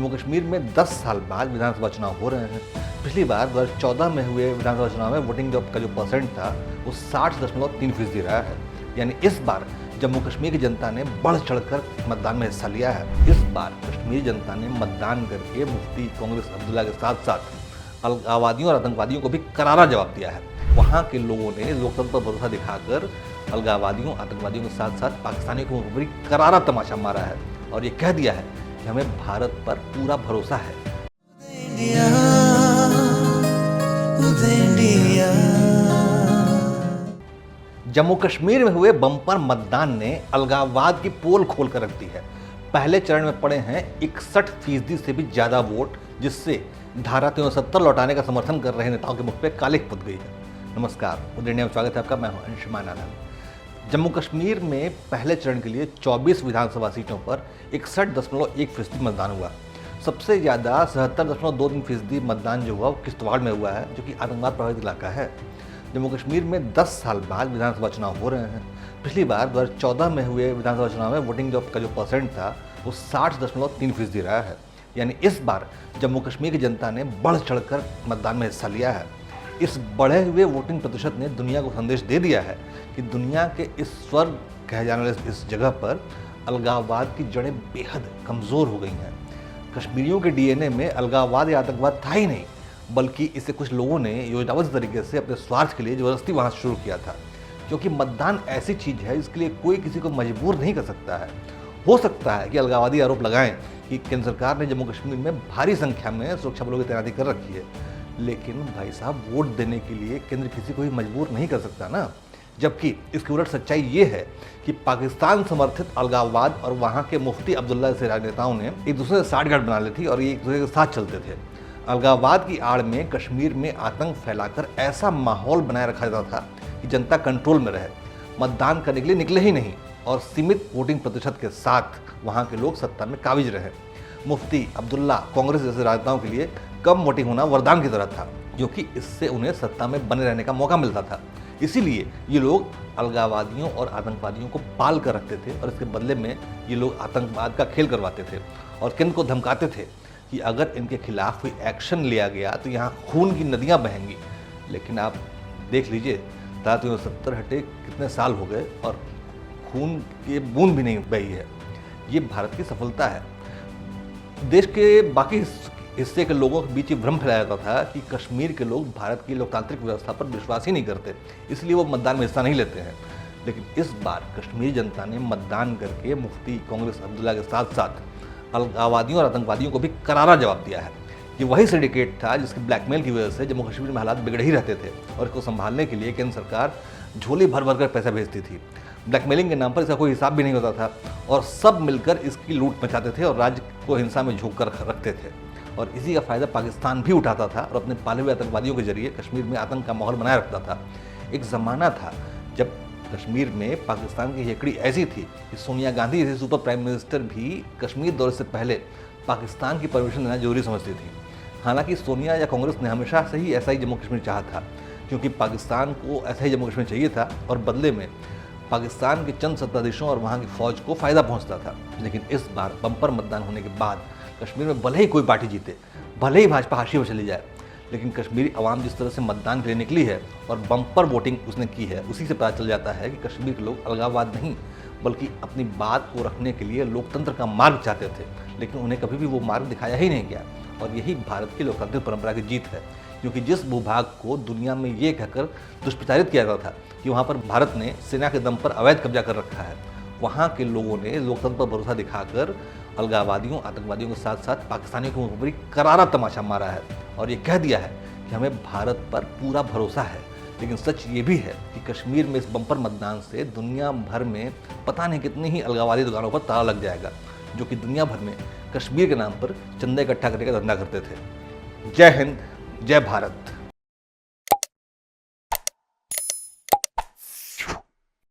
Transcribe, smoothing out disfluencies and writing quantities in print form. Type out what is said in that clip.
जम्मू कश्मीर में 10 साल बाद विधानसभा चुनाव हो रहे हैं। पिछली बार 2014 में हुए विधानसभा चुनाव में वोटिंग का जो परसेंट था वो 60.3% रहा है। यानी इस बार जम्मू कश्मीर की जनता ने बढ़ चढ़कर मतदान में हिस्सा लिया है। इस बार कश्मीरी जनता ने मतदान करके मुफ्ती कांग्रेस अब्दुल्ला के साथ साथ अलगाववादियों और आतंकवादियों को भी करारा जवाब दिया है। वहाँ के लोगों ने लोकतंत्र पर भरोसा दिखाकर अलगाववादियों आतंकवादियों के साथ साथ पाकिस्तानियों को बड़ी करारा तमाशा मारा है और ये कह दिया है कि हमें भारत पर पूरा भरोसा है। जम्मू कश्मीर में हुए बम्पर मतदान ने अलगाववाद की पोल खोल कर रख दी है। पहले चरण में पड़े हैं 61% से भी ज्यादा वोट, जिससे धारा 370 लौटाने का समर्थन कर रहे नेताओं के मुख पे कालिख पुत गई है। नमस्कार, उदय इंडिया में स्वागत है आपका। मैं हूं अंशुमान आनंद। जम्मू कश्मीर में पहले चरण के लिए 24 विधानसभा सीटों पर 61.1% मतदान हुआ। सबसे ज़्यादा 77.23% मतदान जो हुआ वो किश्तवाड़ में हुआ है, जो कि आतंकवाद प्रभावित इलाका है। जम्मू कश्मीर में 10 साल बाद विधानसभा चुनाव हो रहे हैं। पिछली बार 2014 में हुए विधानसभा चुनाव में वोटिंग का जो परसेंट था वो 60.3% रहा है। यानी इस बार जम्मू कश्मीर की जनता ने बढ़ चढ़कर मतदान में हिस्सा लिया है। इस बढ़े हुए वोटिंग प्रतिशत ने दुनिया को संदेश दे दिया है कि दुनिया के इस स्वर्ग कहे जाने वाले इस जगह पर अलगाववाद की जड़ें बेहद कमज़ोर हो गई हैं। कश्मीरियों के डीएनए में अलगाववाद या आतंकवाद था ही नहीं, बल्कि इसे कुछ लोगों ने योजनाबद्ध तरीके से अपने स्वार्थ के लिए ज़बरदस्ती वहाँ शुरू किया था। क्योंकि मतदान ऐसी चीज़ है जिसके लिए कोई किसी को मजबूर नहीं कर सकता है। हो सकता है कि अलगाववादी आरोप लगाएं कि केंद्र सरकार ने जम्मू कश्मीर में भारी संख्या में सुरक्षा बलों की तैनाती कर रखी है, लेकिन भाई साहब वोट देने के लिए केंद्र किसी को भी मजबूर नहीं कर सकता ना। जबकि इसकी उलट सच्चाई ये है कि पाकिस्तान समर्थित अलगाववाद और वहाँ के मुफ्ती अब्दुल्ला से राजनेताओं ने एक दूसरे से साठगांठ बना ली थी और ये एक दूसरे के साथ चलते थे। अलगाववाद की आड़ में कश्मीर में आतंक फैलाकर ऐसा माहौल बनाए रखा जाता था कि जनता कंट्रोल में रहे, मतदान करने के लिए निकले ही नहीं और सीमित वोटिंग प्रतिशत के साथ वहाँ के लोग सत्ता में काबिज रहे। मुफ्ती अब्दुल्ला कांग्रेस जैसे राजनेताओं के लिए कम वोटिंग होना वरदान की तरह था, क्योंकि इससे उन्हें सत्ता में बने रहने का मौका मिलता था। इसीलिए ये लोग अलगाववादियों और आतंकवादियों को पाल कर रखते थे और इसके बदले में ये लोग आतंकवाद का खेल करवाते थे और केंद्र को धमकाते थे कि अगर इनके खिलाफ कोई एक्शन लिया गया तो यहाँ खून की नदियाँ बहेंगी। लेकिन आप देख लीजिए, धारा 370 हटे कितने साल हो गए और खून की बूंद भी नहीं बही है। ये भारत की सफलता है। देश के बाकी हिस्से के लोगों के बीच भ्रम फैलाया जाता था कि कश्मीर के लोग भारत की लोकतांत्रिक व्यवस्था पर विश्वास ही नहीं करते, इसलिए वो मतदान में हिस्सा नहीं लेते हैं। लेकिन इस बार कश्मीरी जनता ने मतदान करके मुफ्ती कांग्रेस अब्दुल्ला के साथ साथ अलगाववादियों और आतंकवादियों को भी करारा जवाब दिया है। ये वही सिंडिकेट था जिसके ब्लैकमेल की वजह से जम्मू कश्मीर में हालात बिगड़ ही रहते थे और इसको संभालने के लिए केंद्र सरकार झोली भर भर कर पैसा भेजती थी। ब्लैकमेलिंग के नाम पर इसका कोई हिसाब भी नहीं होता था और सब मिलकर इसकी लूट मचाते थे और राज्य को हिंसा में झोंक कर रखते थे। और इसी का फायदा पाकिस्तान भी उठाता था और अपने पाले हुए आतंकवादियों के जरिए कश्मीर में आतंक का माहौल बनाए रखता था। एक ज़माना था जब कश्मीर में पाकिस्तान की हेकड़ी ऐसी थी कि सोनिया गांधी जैसे सुपर प्राइम मिनिस्टर भी कश्मीर दौरे से पहले पाकिस्तान की परमिशन देना जरूरी समझती थी। हालांकि सोनिया या कांग्रेस ने हमेशा से ही ऐसा ही जम्मू कश्मीर चाहा था, क्योंकि पाकिस्तान को ऐसा ही जम्मू कश्मीर चाहिए था और बदले में पाकिस्तान के चंद सत्ताधीशों और वहाँ की फौज को फ़ायदा पहुँचता था। लेकिन इस बार बम्पर मतदान होने के बाद कश्मीर में भले ही कोई पार्टी जीते, भले ही भाजपा हाशिए में चली जाए, लेकिन कश्मीरी आवाम जिस तरह से मतदान के लिए निकली है और बम्पर वोटिंग उसने की है, उसी से पता चल जाता है कि कश्मीर के लोग अलगाववाद नहीं बल्कि अपनी बात को रखने के लिए लोकतंत्र का मार्ग चाहते थे, लेकिन उन्हें कभी भी वो मार्ग दिखाया ही नहीं गया। और यही भारत की लोकतांत्रिक परंपरा की जीत है, क्योंकि जिस भूभाग को दुनिया में ये कहकर दुष्प्रचारित किया जाता था कि वहाँ पर भारत ने सेना के दम पर अवैध कब्जा कर रखा है, वहाँ के लोगों ने लोकतंत्र पर भरोसा दिखाकर अलगाववादियों आतंकवादियों के साथ साथ पाकिस्तानियों को बड़ी करारा तमाशा मारा है और ये कह दिया है कि हमें भारत पर पूरा भरोसा है। लेकिन सच ये भी है कि कश्मीर में इस बम्पर मतदान से दुनिया भर में पता नहीं कितनी ही अलगाववादी दुकानों पर ताला लग जाएगा, जो कि दुनिया भर में कश्मीर के नाम पर चंदा इकट्ठा करने का धंधा करते थे। जय हिंद, जय भारत।